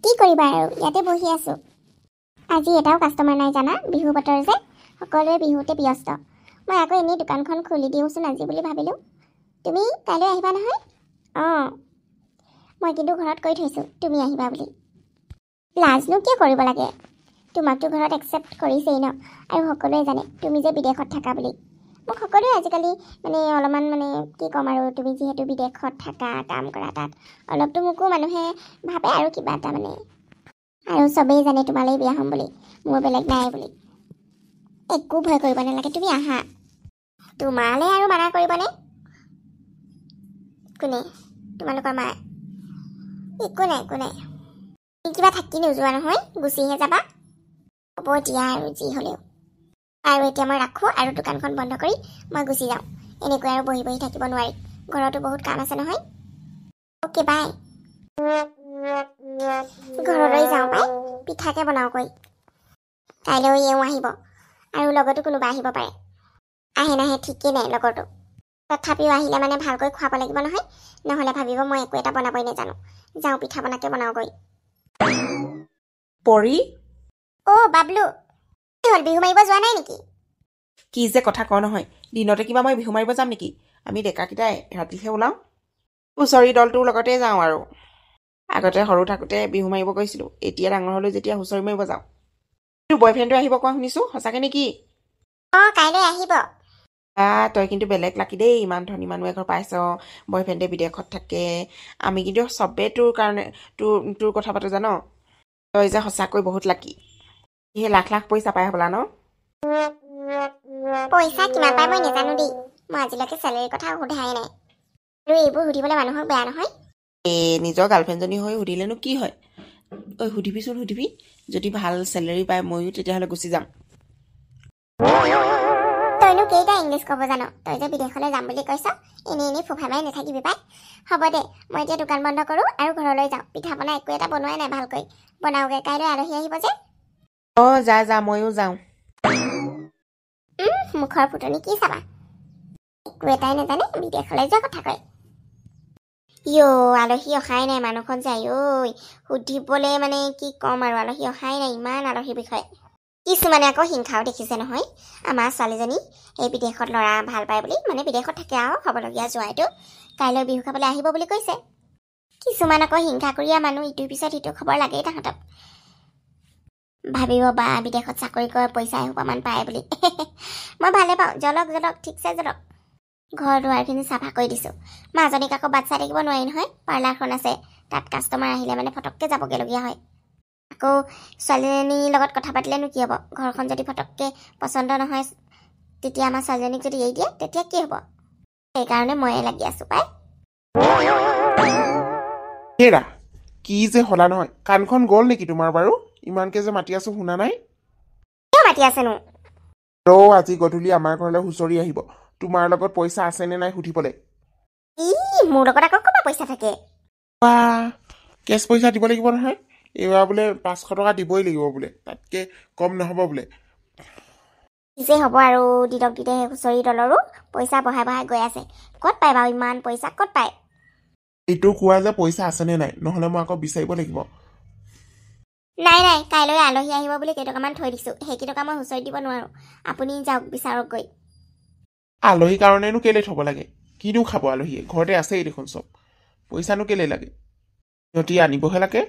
কি কৰিবা আৰু ইয়াতে বহি আছো। আজি এটাও কাষ্টমাৰ নাই জানা, বিহু বতৰ যে সকলোৱে বিহুতে ব্যস্ত। মই আকৌ এনেই দোকানখন খুলি দিওঁচোন আজি বুলি ভাবিলোঁ। তুমি কাইলৈ আহিবা নহয়? অঁ, মই কিন্তু ঘৰত কৈ থৈছোঁ তুমি আহিবা বুলি। লাজনো কিয় কৰিব লাগে? তোমাকতো ঘৰত একচেপ্ট কৰিছেই ন, আৰু সকলোৱে জানে তুমি যে বিদেশত থাকা বুলি। মোক সকলোৱে আজিকালি অলপমান কি ক'ম আৰু, তুমি যিহেতু বিদেশত থাকা, কাম কৰা তাত, অলপতো মোকো মানুহে ভাবে আৰু কিবা এটা আৰু চবেই জানে তোমালৈ বিয়া হ'ম বুলি, মোৰ বেলেগ নাই বুলি। একো ভয় কৰিব নালাগে, তুমি আহা। তোমালৈ আৰু মানা কৰিবনে? কোনে? তোমালোকৰ মায়ে? একো নাই একো নাই, কিবা থাকি নোযোৱা নহয়, গুচিহে যাবা। হ'ব দিয়া আৰু যি হ'লেও। আৰু এতিয়া মই ৰাখোঁ আৰু দোকানখন বন্ধ কৰি মই গুচি যাওঁ। এনেকৈ আৰু বহি বহি থাকিব নোৱাৰি, ঘৰতো বহুত কাম আছে নহয়। Okay bye. ঘৰলৈ যাওঁ পাই, পিঠাকে বনাওঁগৈ। কাইলৈ এওঁ আহিব আৰু লগতো কোনোবা আহিব পাৰে। আহে নাহে ঠিকেই নাই লগৰটো। তথাপিও আহিলে ভালকৈ খুৱাব লাগিব নহয়, নহ'লে ভাবিব মই একো এটা বনাবই নাজানো। যাওঁ পিঠা বনাকে বনাওঁগৈ। পৰি? অ' বাবলু, কি হ'ল, বিহু মাৰিব যোৱা নাই নেকি? কি যে কথা কওঁ নহয়, দিনতে কিবা মই বিহু মাৰিব যাম নেকি? আমি ডেকাকেইটাই ৰাতিহে ওলাওঁ। হুঁচৰি দলটোৰ লগতে যাওঁ আৰু। আগতে সৰু থাকোঁতে বিহু মাৰিব গৈছিলোঁ, এতিয়া ডাঙৰ হ'লো যেতিয়া হুঁচৰি মাৰিব যাওঁ। তোৰ বয়ফ্ৰেণ্ডটো আহিব কোৱা শুনিছোঁ, সঁচাকে নেকি? অঁ, কাইলৈ আহিব। তই কিন্তু বেলেগ লাকি দেই, ইমান ধনী মানুহ এঘৰ পাইছ, বয়ফ্ৰেণ্ডে বিদেশত থাকে। আমি কিন্তু চবেই তোৰ কাৰণে তোৰ কথা পাতো জান। তই যে সঁচাকৈ বহুত লাকি। সেই লাখ লাখ পইচা পাই হ'বলা ন? পইচা কিমান পাই মই নাজানো দেই, মই আজিলৈকে চেলেৰীৰ কথা সোধাই নাই। আৰু এইবোৰ সুধিবলৈ মানুহক বেয়া নহয়। নিজৰ গাৰ্লফ্ৰেণ্ডজনী হৈ সুধিলেনো কি হয়? ঐ সুধিবিচোন, সুধিবি। যদি ভাল চেলেৰী পায় ময়ো তেতিয়াহ'লে গুচি যাম। তইনো কেইটা ইংলিছ ক'ব জানো? তই যে বিদেশলৈ যাম বুলি কৈছ, এনেই ফুফাই মাৰি নাথাকিবি পাই। হ'ব দে, মই এতিয়া দোকান বন্ধ কৰোঁ আৰু ঘৰলৈ যাওঁ। পিঠা পনা একো এটা বনোৱাই নাই ভালকৈ, বনাওঁগৈ, কাইলৈ আলহী আহিব যে। অঁ, যা ময়ো যাওঁ। মুখৰ ফুটনি কি চাবা, একো এটাই নাজানে, বিদেশলৈ যোৱা কথা কয়। আলহী অহাই নাই, মানুহখন যায় ঐ সুধিবলৈ কি ক'ম আৰু, আলহী অহাই নাই, ইমান আলহীৰ বিষয়ে। কিছুমানে আকৌ হিংসাও দেখিছে নহয়। আমাৰ ছোৱালীজনী এই বিদেশত ল'ৰা ভাল পায় বুলি, বিদেশত থাকে আৰু হ'বলগীয়া জোৱাইটো কাইলৈ বিহু খাবলৈ আহিব বুলি কৈছে। কিছুমান আকৌ হিংসা কৰিয়া মানুহ, ইটোৰ পিছত সিটো খবৰ লাগেই তাহাঁতক। ভাবিব বা বিদেশত চাকৰি কৰে, পইচা এসোপামান পায় বুলি। মই ভালে পাওঁ, জলক জলক ঠিকছে জলক। ঘৰ দুৱাৰখিনি চাফা কৰি দিছোঁ। মাজনীক আকৌ বাট চাই থাকিব নোৱাৰি নহয়, পাৰ্লাৰখন আছে, তাত কাষ্টমাৰ আহিলে ফটককৈ যাবগৈলগীয়া হয়। আকৌ ছোৱালীজনীৰ লগত কথা পাতিলেনো কি হ'ব? ঘৰখন যদি ফটককৈ পচন্দ নহয়, তেতিয়া আমাৰ ছোৱালীজনীক যদি এৰি দিয়ে, তেতিয়া কি হ'ব? সেইকাৰণে ময়ে লাগি আছোঁ পাই। হেৰা, কি যে হলা নহয়, কাণখন গ'ল নেকি তোমাৰ বাৰু? ইমানকে যে মাতি আছো শুনা নাই? কিয় মাতি আছেনো? আজি গধূলি আমাৰ ঘৰলৈ হুঁচৰি আহিব, তোমাৰ লগত পইচা আছে নে নাই সুধিবলৈ। মোৰ লগত আকৌ ক'ৰপৰা পইচা থাকে? কেছ পইচা দিব লাগিব নহয়, এইবাৰ বোলে 500 টকা দিবই লাগিব বোলে, তাতকে কম নহ'ব বোলে। কি যে হ'ব আৰু, দিনক দিনে হুঁচৰি দলৰো পইচা বঢ়াই বঢ়াই গৈ আছে। ক'ত পায় বাৰু ইমান পইচা, ক'ত পায়? এইটো কোৱা যে পইচা আছেনে নাই, নহ'লে মই আকৌ বিচাৰিব লাগিব। নাই, কাইলৈ আলহী আহিব বুলি কেইটকামান থৈ দিছোঁ, সেইকেইটকা মই হুঁচৰিত দিব নোৱাৰোঁ। আপুনি যাওক, বিচাৰক গৈ। আলহীৰ কাৰণেনো কেলে থ'ব লাগে? কিনো খাব আলহীয়ে? ঘৰতে আছেই দেখোন চব, পইচানো কেলে লাগে? সিহঁতি আনিবহে লাগে।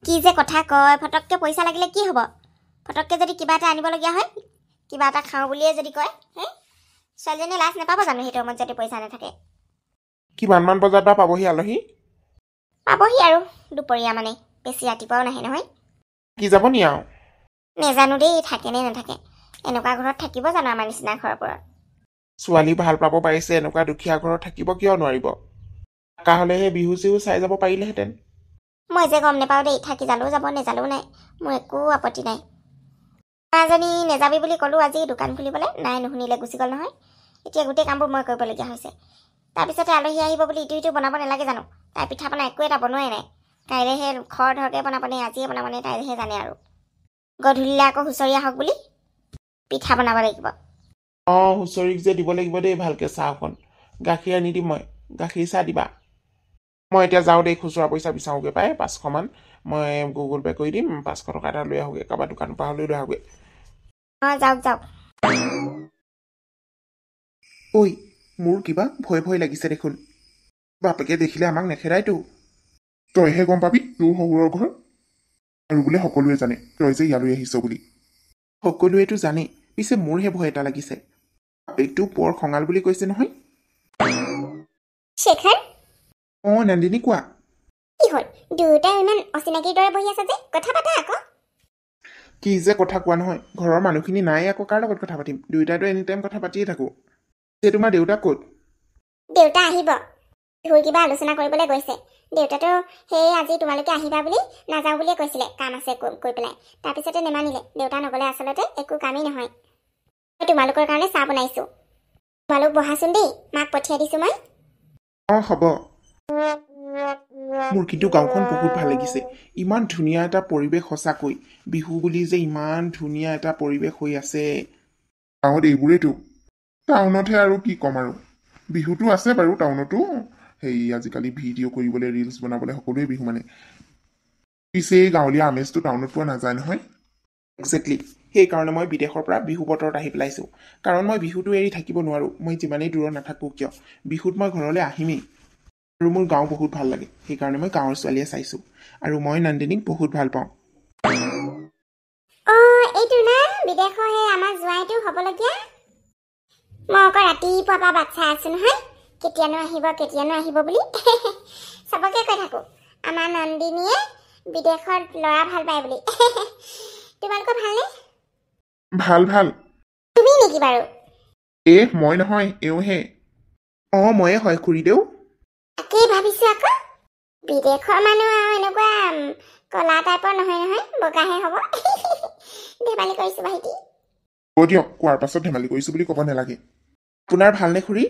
কি যে কথা কয়, ফটককৈ পইচা লাগিলে কি হ'ব? ফটককৈ যদি কিবা এটা আনিবলগীয়া হয়, কিবা এটা খাওঁ বুলিয়ে যদি কয়, ছোৱালীজনীয়ে লাজ নাপাব জানো সেইটো সময়ত যদি পইচা নাথাকে? কিমানমান বজাত বা পাবহি আলহী? পাবহি আৰু দুপৰীয়া, বেছি ৰাতিপুৱাও নাহে নহয়। কি যাব নি আৰু? নেজানো দেই, থাকে নে নাথাকে। এনেকুৱা ঘৰত থাকিব জানো আমাৰ নিচিনা ঘৰবোৰত? ছোৱালী ভাল পাব পাৰিছে, এনেকুৱা দুখীয়া ঘৰত থাকিব কিয় নোৱাৰিব? থকা হ'লেহে বিহু চিহু চাই যাব পাৰিলেহেঁতেন। মই যে গম নাপাওঁ দেই, থাকি যালেও যাব, নেজালেও নাই, মোৰ একো আপত্তি নাই। এজনী নেযাবি বুলি ক'লোঁ আজি দোকান খুলিবলৈ, নাই নুশুনিলে, গুচি গ'ল নহয়। এতিয়া গোটেই কামবোৰ মই কৰিবলগীয়া হৈছে। তাৰপিছতে আলহী আহিব বুলি ইটো বনাব নালাগে জানো? তাই পিঠা পনা একো এটা বনোৱাই নাই। কাইলৈহে খৰ ধৰকৈ বনাব নে আজিয়ে বনাব নে তাইহে জানে আৰু। গধূলিলৈ আকৌ হুঁচৰি আহক বুলি পিঠা বনাব লাগিব। হুঁচৰিক যে দিব লাগিব দেই ভালকৈ চাহ অকণ। গাখীৰ আনি দিম মই, গাখীৰ চাহ দিবা। মই এতিয়া যাওঁ দেই, খুচুৰা পইচা বিচাৰোঁগৈ পাই 500মান। মই গুগল পে' কৰি দিম, 500 টকা এটা লৈ আহোঁগৈ, কাৰোবাৰ দোকানৰ পৰা লৈ আহোঁগৈ। যাওক যাওক। ঐ, মোৰ কিবা ভয় ভয় লাগিছে দেখোন। বাপেকে দেখিলে আমাক নেখেদাইতো। তইহে গম পাবি তোৰ শহুৰৰ ঘৰ। আৰু বোলে সকলোৱে জানে তই যে ইয়ালৈ আহিছ বুলি। সকলোৱেতো জানে, পিছে মোৰহে ভয় এটা লাগিছে। বাপেকটো বৰ খঙাল বুলি কৈছে নহয়। শেখৰ, নন্দিনী কোৱা। কি হ'ল? দুয়োটাই ইমান অচিনাকিৰ দৰে বহি আছে যে, কথা পাতা আকৌ। কি যে কথা কোৱা নহয়, ঘৰৰ মানুহখিনি নাই আকৌ কাৰ লগত কথা পাতিম। দুয়োটাইতো এনি টাইম কথা পাতিয়ে থাকো। যে তোমাৰ দেউতা ক'ত? দেউতা আহিব, বিহুৰ কিবা আলোচনা কৰিবলৈ গৈছে। দেউতাতো সেই আজি তোমালোকে আহিবা বুলি নাযাওঁ বুলিয়ে কৈছিলে, কাম আছে কৈ পেলাই। তাৰপিছতে নেমানিলে। দেউতা নগ'লে আচলতে একো কামেই নহয়। মই তোমালোকৰ কাৰণে চাহ বনাইছোঁ। তোমালোক বহাচোন দেই, মাক পঠিয়াই দিছোঁ মই। হ'ব। মোৰ কিন্তু গাঁওখন বহুত ভাল লাগিছে। ইমান ধুনীয়া এটা পৰিৱেশ, সঁচাকৈ বিহু বুলি যে ইমান ধুনীয়া এটা পৰিৱেশ হৈ আছে। গাঁৱত এইবোৰেতো, টাউনতহে আৰু কি ক'ম আৰু। বিহুটো আছে বাৰু টাউনতো, সেই আজিকালি ভিডিঅ' কৰিবলৈ, ৰিলচ বনাবলৈ সকলোৱে বিহু মানে। পিছে গাঁৱলীয়া আমেজটো টাউনত পোৱা নাযায় নহয়। একজেক্টলি, সেইকাৰণে মই বিদেশৰ পৰা বিহু বতৰত আহি পেলাইছোঁ। কাৰণ মই বিহুটো এৰি থাকিব নোৱাৰোঁ। মই যিমানেই দূৰত নাথাকোঁ কিয়, বিহুত মই ঘৰলৈ আহিমেই। আৰু মোৰ গাঁও বহুত ভাল লাগে, সেইকাৰণে মই গাঁৱৰ ছোৱালীয়ে চাইছোঁ। আৰু মই নন্দিনীক বহুত ভাল পাওঁ। এইটো না বিদেশৰ সেই আমাৰ জোৱাইটো হ'বলগীয়া। মই আকৌ ৰাতিপুৱাৰ পৰা বাট চাই আছোঁ নহয়, কেতিয়ানো আহিব বুলি। চবকে কৈ থাকোঁ আমাৰ নন্দিনীয়ে বিদেশত ল'ৰা ভাল পায় বুলি। তোমালোকৰ ভালনে? ভাল। তুমি নেকি বাৰু? মই নহয়, এওঁহে। ময়ে হয় খুৰীদেউ। তাকেই ভাবিছোঁ আকৌ, বিদেশৰ মানুহ আৰু এনেকুৱা কলা টাইপৰ নহয়, বগাহে হ'ব। ধেমালি কৰিছোঁ ভাইটি। দিয়ক, কোৱাৰ পাছত ধেমালি কৰিছোঁ বুলি ক'ব নালাগে। আপোনাৰ ভালনে খুৰী?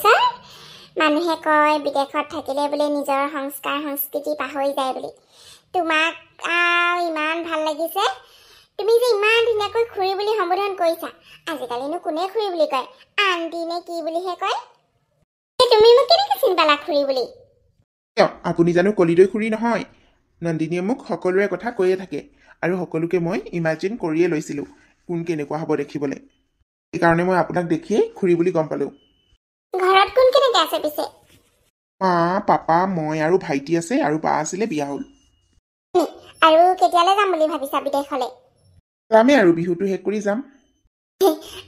ছাৰ, মানুহে কয় বিদেশত থাকিলে বোলে নিজৰ সংস্কাৰ সংস্কৃতি পাহৰি যায় বুলি। তোমাক ইমান ভাল লাগিছে। তুমি যে ইমান ধুনীয়াকৈ খুৰী বুলি সম্বোধন কৰিছা। আজিকালিনো কোনে খুৰী বুলি কয়, আন্টি নে কি বুলিহে কয়। তুমি মোক কেনেকৈ চিনি পালা খুৰী বুলি? আপুনি জানো কলিদৈ খুৰী নহয়? নন্দিনীয়ে মোক সকলোৰে কথা কৈয়ে থাকে, আৰু সকলোকে মই ইমাজিন কৰিয়ে লৈছিলোঁ কোন কেনেকুৱা হ'ব দেখিবলৈ। সেইকাৰণে মই আপোনাক দেখিয়েই খুৰী বুলি গম পালোঁ। ঘৰত কোন কেনেকৈ আছে পিছে? মা, পাপা, মই আৰু ভাইটি আছে, আৰু বা আছিলে, বিয়া হ'ল। আৰু কেতিয়ালৈ যাম বুলি ভাবিছা বিদেশলৈ? যামেই আৰু বিহুটো শেষ কৰি যাম।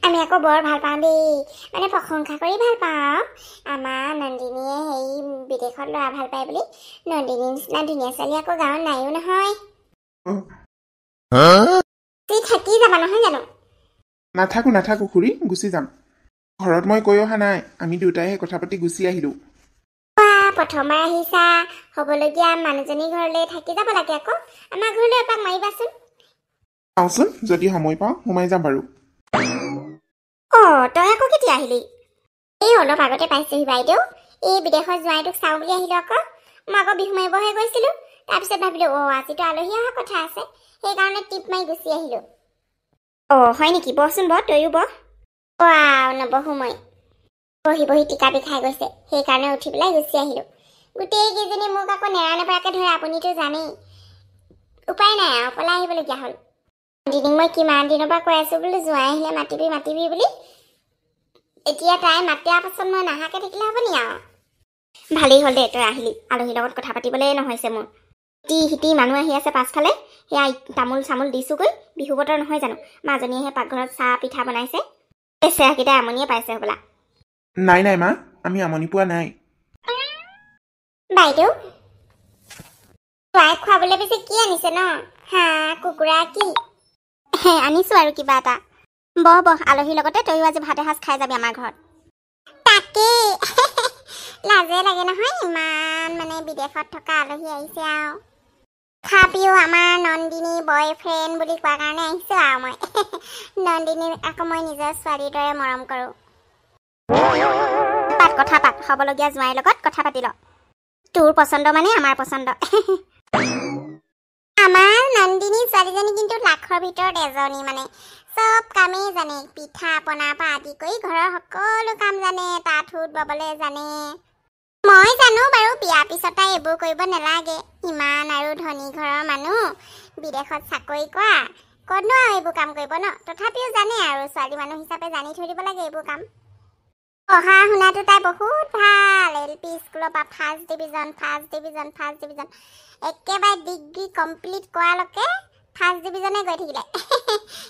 আমি আকৌ বৰ ভাল পাওঁ দেই, মানে প্ৰশংসা কৰি ভাল পাওঁ। আমাৰ নন্দিনীয়ে সেই বিদেশত ল'ৰা ভাল পায় বুলি। নন্দিনীৰ নিচিনা ধুনীয়া ছোৱালী আকৌ গাঁৱত নাইও নহয়। তুমি থাকি যাবা নহয় জানো? নাথাকো খুৰী, গুচি যাম। ঘৰত মই কৈ অহা নাই, আমি দুয়োটাইহে কথা পাতি গুচি আহিলোঁ। প্ৰথমবাৰ আহিছা, হ'বলগীয়া মানুহজনীৰ ঘৰলৈ থাকি যাব লাগে আকৌ। আমাৰ ঘৰলৈ এপাক মাৰিবাচোন। চাওঁচোন, যদি সময় পাওঁ সোমাই যাম বাৰু। তই আকৌ কেতিয়া আহিলি? এই অলপ আগতে পাইছোহি বাইদেউ। এই বিদেশত জোৱাইটোক চাওঁ বুলি আহিলোঁ আকৌ। মই আকৌ বিহু মাৰিবহে গৈছিলোঁ। তাৰপিছত ভাবিলোঁ আজিতো আলহী অহা কথা আছে, সেইকাৰণে টিপ মাৰি গুচি আহিলোঁ। হয় নেকি? বহচোন বহ, তয়ো বহ। নবহো মই। বহি টিকা বিষাই গৈছে, সেইকাৰণে উঠি পেলাই গুচি আহিলোঁ। গোটেই কেইজনী মোক আকৌ নেৰানেপেৰাকৈ ধৰে, আপুনিতো জানেই। উপায় নাই আৰু পলাই আহিবলগীয়া হ'ল। দিদিক মই কিমান দিনৰ পৰা কৈ আছোঁ বোলো জোৱাই আহিলে মাতিবি বুলি। এতিয়া তাই মাতাৰ পাছত মই নাহাকে থাকিলে হ'ব নি আৰু? ভালেই হ'ল দে, তই আহিলি। আলহীৰ লগত কথা পাতিবলৈ নহৈছে মোৰ। হিতি মানুহ আহি আছে পাছফালে, সেয়া তামোল চামোল দিছোঁগৈ। বিহু বতৰ নহয় জানো, মাজনীয়েহে পাকঘৰত চাহ পিঠা বনাইছে। চেৰাকেইটাই আমনিয়ে পাইছে হ'বলা। নাই মা, আমি আমনি পোৱা নাই। বাইদেউ, জোৱাইক খুৱাবলৈ পিছে কি আনিছে ন? হাঁহ, কুকুৰা কি? আনিছোঁ আৰু কিবা এটা। বহ, আলহীৰ লগতে তয়ো আজি ভাত এসাঁজ খাই যাবি আমাৰ ঘৰত। তাকেই, লাজে লাগে নহয়, ইমান মানে বিদেশত থকা আলহী আহিছে আৰু। খাপিও আমাৰ নন্দিনী বয়ফ্ৰেণ্ড বুলি কোৱাৰ কাৰণে আহিছোঁ আৰু মই। নন্দিনী আকৌ মই নিজৰ ছোৱালীৰ দৰে মৰম কৰোঁ। কথা পাত, হ'বলগীয়া জোৱাইৰ লগত কথা পাতি ল। তোৰ পচন্দ মানে আমাৰ পচন্দ। আমাৰ নন্দিনী ছোৱালীজনী কিন্তু লাখৰ ভিতৰত এজনী মানে। চব কামেই জানে, পিঠা পনাৰ পৰা আদি কৰি ঘৰৰ সকলো কাম জানে, তাঁত সুত ববলৈ জানে। মই জানো বাৰু বিয়াৰ পিছত তাই এইবোৰ কৰিব নালাগে। ইমান আৰু ধনী ঘৰৰ মানুহ, বিদেশত চাকৰি কৰা, ক'তনো আৰু এইবোৰ কাম কৰিব ন। তথাপিও জানে আৰু ছোৱালী মানুহ হিচাপে জানি থৈ দিব লাগে এইবোৰ কাম। পঢ়া শুনাটো তাই বহুত ভাল। LP স্কুলৰ পৰা ফাৰ্ষ্ট ডিভিজন একেবাৰে ডিগ্ৰী কমপ্লিট কৰালৈকে ফাৰ্ষ্ট ডিভিজনে গৈ থাকিলে।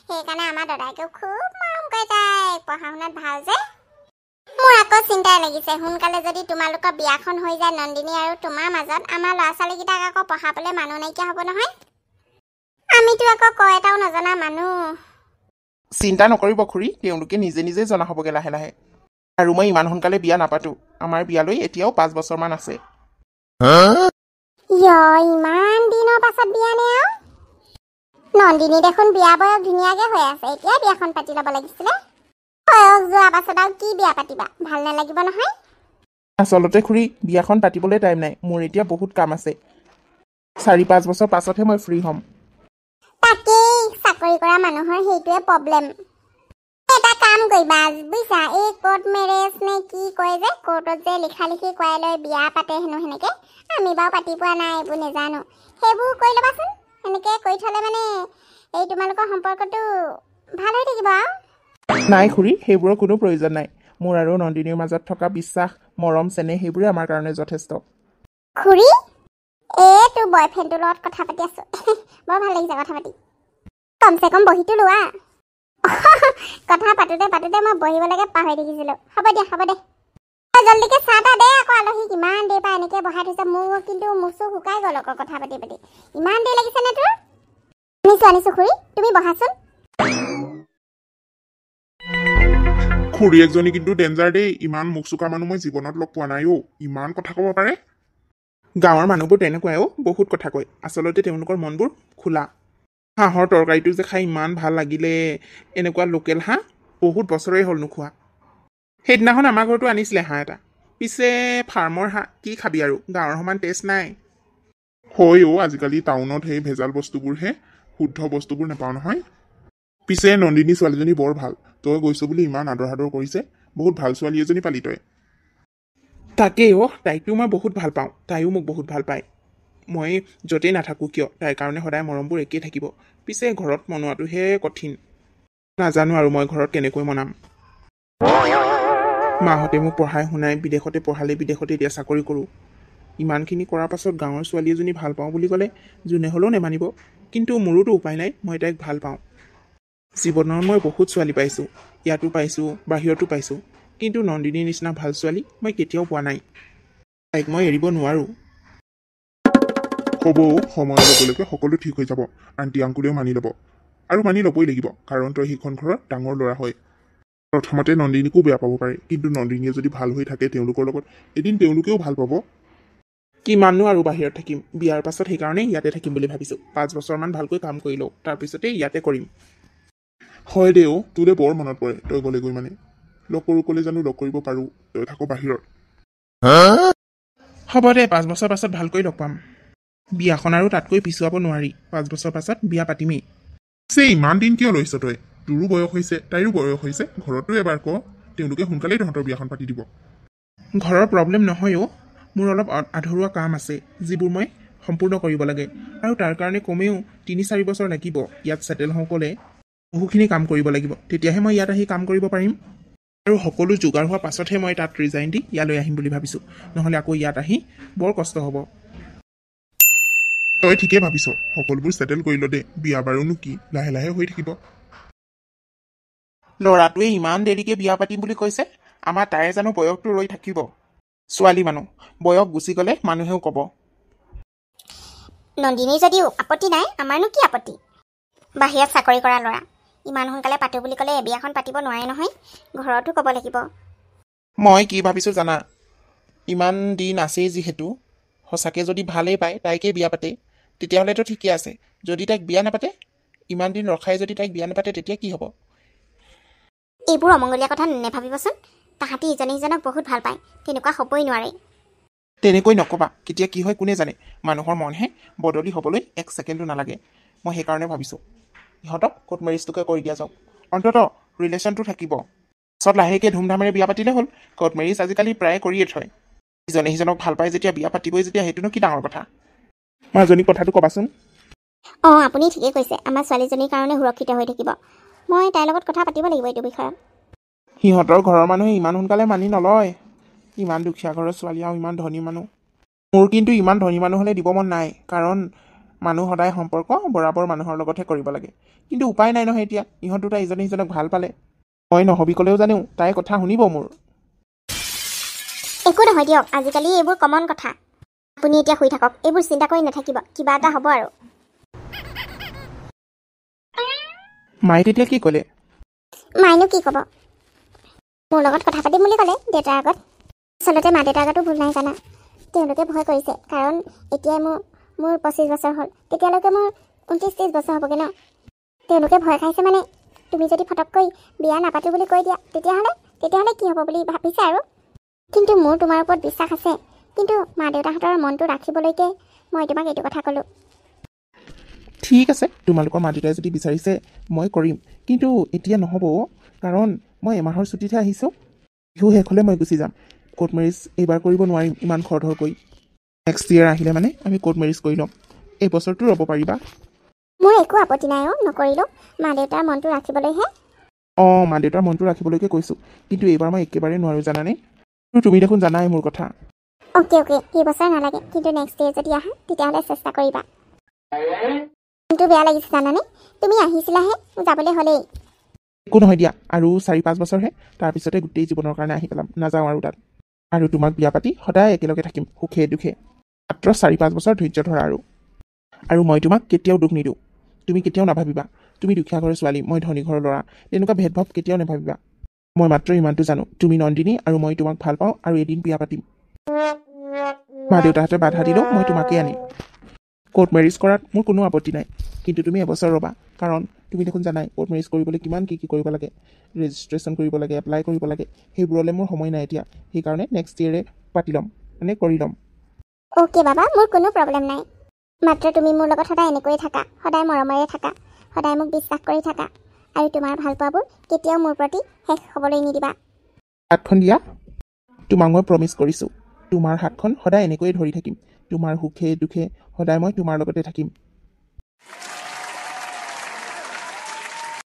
সেইকাৰণে আমাৰ দাদাইকেও খুব মৰম কৰে তাইক। পঢ়া শুনাত ভাল যে। মোৰ আকৌ চিন্তাই লাগিছে, সোনকালে যদি তোমালোকৰ বিয়াখন হৈ যায় নন্দিনী আৰু তোমাৰ মাজত, আমাৰ ল'ৰা ছোৱালীকেইটাক আকৌ পঢ়াবলৈ মানুহ নাইকিয়া হ'ব নহয়। আমিতো আকৌ কয় এটাও নজনা মানুহ। চিন্তা নকৰিব খুৰী, তেওঁলোকে নিজে নিজে জনা হ'বগৈ লাহে লাহে। আৰু মই ইমান সোনকালে বিয়া নাপাতো। আমাৰ বিয়ালৈ এতিয়াও 5 বছৰমান আছে। ইমান দিনৰ পাছত বিয়া নে আৰু? নন্দিনী দেখোন বিয়া বয়স ধুনীয়াকে হৈ আছে, এতিয়া বিয়াখন পাতি ল'ব লাগিছিলে। বয়স যোৱাৰ পাছত আৰু কি বিয়া পাতিবা, ভাল নালাগিব নহয়। আচলতে খুৰী, বিয়াখন পাতিবলৈ টাইম নাই। মোৰ এতিয়া বহুত কাম আছে। 4-5 বছৰ পাছতহে মই ফ্ৰী হ'ম। তাকেই, চাকৰি কৰা মানুহৰ সেইটোৱে প্ৰব্লেম। এটা কাম কৰিবা বুজিছা, এই কোৰ্ট মেৰেজ নে কি কয় যে, কোৰ্টত যে লিখা লিখি কৰাই লৈ বিয়া পাতে হেনো, সেনেকে। আমি বাৰু পাতি পোৱা নাই, এইবোৰ নাজানো। সেইবোৰ কৰি ল'বাচোন। সেনেকে কৰি থ'লে মানে এই তোমালোকৰ সম্পৰ্কটো ভাল হৈ থাকিব আৰু। নাই খুৰী, সেইবোৰৰ কোনো প্ৰয়োজন নাই। মোৰ আৰু নন্দিনীৰ মাজত থকা বিশ্বাস, মৰম, চেনেহ সেইবোৰে আমাৰ কাৰণে যথেষ্ট। খুৰী, তোৰ বয়ফ্ৰেণ্ডটোৰ লগত কথা পাতি আছো। বৰ ভাল লাগিছে কথা পাতি। কমচে কম বহীটো লোৱা। কথা পাতোতে পাতোতে মই বহিবলৈকে পাহৰি থাকিছিলো। হ'ব দে। জল্দিকে চাহ তাহ দে আকৌ, আলহীক ইমান দেৰি পৰা এনেকে বহাই থৈছে। মোৰ কিন্তু মুচু শুকাই গ'ল আকৌ কথা পাতি পাতি। ইমান দেৰি লাগিছে নে তোৰ? আনিছো খুৰী, তুমি বহাচোন। খুৰীয়েকজনী কিন্তু ডেঞ্জাৰ দেই। ইমান মুখ চোকা মানুহ মই জীৱনত লগ পোৱা নাই অ'। ইমান কথা ক'ব পাৰে। গাঁৱৰ মানুহবোৰ তেনেকুৱাই বহুত কথা কয়। আচলতে তেওঁলোকৰ মনবোৰ খোলা। হাঁহৰ তৰকাৰীটো যে খাই ইমান ভাল লাগিলে, এনেকুৱা লোকেল হাঁহ বহুত বছৰেই হ'ল নোখোৱা। সেইদিনাখন আমাৰ ঘৰতো আনিছিলে হাঁহ এটা। পিছে ফাৰ্মৰ হাঁহ, কি খাবি আৰু, গাঁৱৰ সমান টেষ্ট নাই। হয় আজিকালি টাউনত সেই ভেজাল বস্তুবোৰহে, শুদ্ধ বস্তুবোৰ নাপাওঁ নহয়। পিছে নন্দিনী ছোৱালীজনী বৰ ভাল। তই গৈছ বুলি ইমান আদৰ সাদৰ কৰিছে। বহুত ভাল ছোৱালী এজনী পালি তই। তাকেই তাইকো মই বহুত ভাল পাওঁ, তাইও মোক বহুত ভাল পায়। মই য'তেই নাথাকোঁ কিয় তাইৰ কাৰণে সদায় মৰমবোৰ একেই থাকিব। পিছে ঘৰত মনোৱাটোহে কঠিন। নাজানো আৰু মই ঘৰত কেনেকৈ মনাম। মাহঁতে মোক পঢ়াই শুনাই বিদেশতে পঢ়ালে, বিদেশতে এতিয়া চাকৰি কৰোঁ। ইমানখিনি কৰাৰ পাছত গাঁৱৰ ছোৱালী এজনী ভাল পাওঁ বুলি ক'লে যোনে হ'লেও নেমানিব। কিন্তু মোৰোতো উপায় নাই, মই তাইক ভাল পাওঁ। জীৱনত মই বহুত ছোৱালী পাইছোঁ, ইয়াতো পাইছোঁ, বাহিৰতো পাইছোঁ। কিন্তু নন্দিনীৰ নিচিনা ভাল ছোৱালী মই কেতিয়াও পোৱা নাই। তাইক মই এৰিব নোৱাৰোঁ। হ'ব, সময়ৰ লগে লগে সকলো ঠিক হৈ যাব। আন্টি আংকুলেও মানি ল'ব, আৰু মানি ল'বই লাগিব। কাৰণ তই সেইখন ঘৰৰ ডাঙৰ ল'ৰা হয়। প্ৰথমতে নন্দিনীকো বেয়া পাব পাৰে, কিন্তু নন্দিনীয়ে যদি ভাল হৈ থাকে তেওঁলোকৰ লগত, এদিন তেওঁলোকেও ভাল পাব। কিমাননো আৰু বাহিৰত থাকিম। বিয়াৰ পাছত সেইকাৰণে ইয়াতে থাকিম বুলি ভাবিছোঁ। 5 বছৰমান ভালকৈ কাম কৰি লওঁ, তাৰপিছতে ইয়াতে কৰিম। হয় দে তোলে বৰ মনত পৰে তই গ'লেগৈ মানে। লগ কৰোঁ ক'লে জানো লগ কৰিব পাৰোঁ, তই থাকো বাহিৰত। হ'ব দে, 5 বছৰ পাছত ভালকৈ লগ পাম। বিয়াখন আৰু তাতকৈ পিছুৱাব নোৱাৰি। 5 বছৰ পাছত বিয়া পাতিমেই। ইমান দিন কিয় লৈছ তই? তোৰো বয়স হৈছে, তাইৰো বয়স হৈছে। ঘৰতো এবাৰ ক, তেওঁলোকে সোনকালেই তহঁতৰ বিয়াখন পাতি দিব। ঘৰৰ প্ৰব্লেম নহয় মোৰ অলপ আধৰুৱা কাম আছে, যিবোৰ মই সম্পূৰ্ণ কৰিব লাগে। আৰু তাৰ কাৰণে কমেও 3-4 বছৰ লাগিব। ইয়াত ছেটেল হওঁ ক'লে বহুখিনি কাম কৰিব লাগিব। তেতিয়াহে মই ইয়াত আহি কাম কৰিব পাৰিম। আৰু সকলো যোগাৰ হোৱাৰ পাছতহে মই তাত ৰিজাইন দি ইয়ালৈ আহিম বুলি ভাবিছোঁ। নহ'লে আকৌ ইয়াত আহি বৰ কষ্ট হ'ব। তই ঠিকেই ভাবিছ, সকলোবোৰ ছেটেল কৰি ল দে। বিয়া বাৰুনো কি, লাহে লাহে হৈ থাকিব। ল'ৰাটোৱে ইমান দেৰিকে বিয়া পাতিম বুলি কৈছে। আমাৰ তাইৰ জানো বয়সটো ৰৈ থাকিব? ছোৱালী মানুহ, বয়স গুচি গ'লে মানুহেও ক'ব। নন্দিনীৰ যদিও আপত্তি নাই, আমাৰনো কি আপত্তি? বাহিৰত চাকৰি কৰা ল'ৰা, ইমান সোনকালে পাতো বুলি ক'লে বিয়াখন পাতিব নোৱাৰে নহয়। ঘৰতো ক'ব লাগিব। মই কি ভাবিছোঁ জানা, ইমান দিন আছেই যিহেতু, সঁচাকৈ যদি ভালেই পায় তাইকেই বিয়া পাতে, তেতিয়াহ'লেতো ঠিকে আছে। যদি তাইক বিয়া নাপাতে, ইমান দিন ৰখাই যদি তাইক বিয়া নাপাতে, তেতিয়া কি হ'ব? এইবোৰ অমংগলীয়া কথা নেভাবিবচোন। তাহাঁতি ইজনে সিজনক বহুত ভাল পায়, তেনেকুৱা হ'বই নোৱাৰে। তেনেকৈ নক'বা, কেতিয়া কি হয় কোনে জানে। মানুহৰ মনহে বদলি হ'বলৈ 1 ছেকেণ্ডো নালাগে। মই সেইকাৰণে ভাবিছোঁ ইহঁতক কোৰ্ট মেৰেজটোকে কৰি দিয়া যাওক। অন্ততঃ ৰিলেশ্যনটো থাকিব। পাছত লাহেকৈ ধুমধামেৰে বিয়া পাতিলে হ'ল। কোৰ্ট মেৰেজ আজিকালি প্ৰায়ে কৰিয়ে থয়। ইজনে সিজনক ভাল পাই যেতিয়া বিয়া পাতিবই যেতিয়া সেইটোনো কি ডাঙৰ কথা। মাজনী কথাটো ক'বাচোন। অঁ আপুনি ঠিকেই কৈছে, আমাৰ ছোৱালীজনীৰ কাৰণে সুৰক্ষিত হৈ থাকিব। মই তাইৰ লগত কথা পাতিব লাগিব এইটো বিষয়ত। সিহঁতৰ ঘৰৰ মানুহে ইমান সোনকালে মানি নলয়। ইমান দুখীয়া ঘৰৰ ছোৱালী আৰু ইমান ধনী মানুহ। মোৰ কিন্তু ইমান ধনী মানুহ হ'লে দিব মন নাই, কাৰণ মানুহ সদায় সম্পৰ্ক বৰাবৰ মানুহৰ লগতহে কৰিব লাগে। কিন্তু উপায় নাই নহয় এতিয়া, ইহঁত দুটা ইজনে সিজনক ভাল পালে। মই নহবি ক'লেও জানো তাইৰ কথা শুনিব মোৰ। একো নহয় দিয়ক, আজিকালি এইবোৰ কমন কথা। আপুনি এতিয়া শুই থাকক, এইবোৰ চিন্তা কৰি নাথাকিব, কিবা এটা হ'ব আৰু। মায়ে তেতিয়া কি ক'লে? মাইনো কি ক'ব, মোৰ লগত কথা পাতিম বুলি ক'লে দেউতাৰ আগত। আচলতে মা দেউতাৰ আগতো ভুল নাই জানা। তেওঁলোকে ভয় কৰিছে, কাৰণ এতিয়াই মোৰ 25 বছৰ হ'ল, তেতিয়ালৈকে মোৰ 29-30 বছৰ হ'বগৈ ন। তেওঁলোকে ভয় খাইছে মানে তুমি যদি ফটককৈ বিয়া নাপাতো বুলি কৈ দিয়া তেতিয়াহ'লে কি হ'ব বুলি ভাবিছে আৰু। কিন্তু মোৰ তোমাৰ ওপৰত বিশ্বাস আছে, কিন্তু মা দেউতাহঁতৰ মনটো ৰাখিবলৈকে মই তোমাক এইটো কথা ক'লোঁ। ঠিক আছে, তোমালোকৰ মা দেউতাই যদি বিচাৰিছে মই কৰিম, কিন্তু এতিয়া নহ'ব, কাৰণ মই এমাহৰ ছুটীতহে আহিছোঁ। বিহু শেষ হ'লে মই গুচি যাম। কোৰ্ট মেৰিজ এইবাৰ কৰিব নোৱাৰিম ইমান খৰধৰকৈ। নেক্সট ইয়েৰ আহিলে মানে আমি কোৰ্ট মেৰিজ কৰি ল'ম। এই বছৰটো ৰ'ব পাৰিবা? মোৰ একো আপত্তি নাই অ', নকৰিলোঁ, মা দেউতাৰ মনটো ৰাখিবলৈহে। অঁ মা দেউতাৰ মনটো ৰাখিবলৈকে কৈছোঁ, কিন্তু এইবাৰ মই একেবাৰে নোৱাৰোঁ জানানে। তুমি দেখোন জানাই মোৰ কথা। অ'কে এই বছৰ নালাগে, কিন্তু নেক্সট ইয়েৰ যদি আহা তেতিয়াহ'লে চেষ্টা কৰিবা। কিন্তু বেয়া লাগিছে জানানে, তুমি আহিছিলাহে, যাবলৈ হ'লেই। একো নহয় দিয়া, আৰু 4-5 বছৰহে, তাৰপিছতে গোটেই জীৱনৰ কাৰণে আহি পেলাম, নাযাওঁ আৰু তাত। আৰু তোমাক বিয়া পাতি সদায় একেলগে থাকিম, সুখে দুখে। মাত্ৰ 4-5 বছৰ ধৈৰ্য ধৰা আৰু মই তোমাক কেতিয়াও দুখ নিদিওঁ। তুমি কেতিয়াও নাভাবিবা তুমি দুখীয়া ঘৰৰ ছোৱালী, মই ধনী ঘৰৰ ল'ৰা, তেনেকুৱা ভেদভাৱ কেতিয়াও নাভাবিবা। মই মাত্ৰ ইমানটো জানো, তুমি নন্দিনী আৰু মই তোমাক ভাল পাওঁ আৰু এদিন বিয়া পাতিম। মা দেউতাহঁতে বাধা দিলেও মই তোমাকেই আনিম। কোৰ্ট মেৰিজ কৰাত মোৰ কোনো আপত্তি নাই, কিন্তু তুমি এবছৰ ৰ'বা, কাৰণ তুমি দেখোন জানাই কোৰ্ট মেৰিজ কৰিবলৈ কিমান কি কৰিব লাগে। ৰেজিষ্ট্ৰেশ্যন কৰিব লাগে, এপ্লাই কৰিব লাগে, সেইবোৰলৈ মোৰ সময় নাই এতিয়া। সেইকাৰণে নেক্সট ইয়েৰে পাতি ল'ম, মানে কৰি ল'ম। অ'কে বাবা, মোৰ কোনো প্ৰব্লেম নাই। মাত্ৰ তুমি মোৰ লগত সদায় এনেকৈয়ে থাকা, সদায় মৰমেৰে থাকা, সদায় মোক বিশ্বাস কৰি থাকা, আৰু তোমাৰ ভাল পোৱাবোৰ কেতিয়াও মোৰ প্ৰতি শেষ হ'বলৈ নিদিবা। হাতখন দিয়া, তোমাক মই প্ৰমিছ কৰিছোঁ, তোমাৰ হাতখন সদায় এনেকৈয়ে ধৰি থাকিম। তোমাৰ সুখে দুখে সদায় মই তোমাৰ লগতে থাকিম।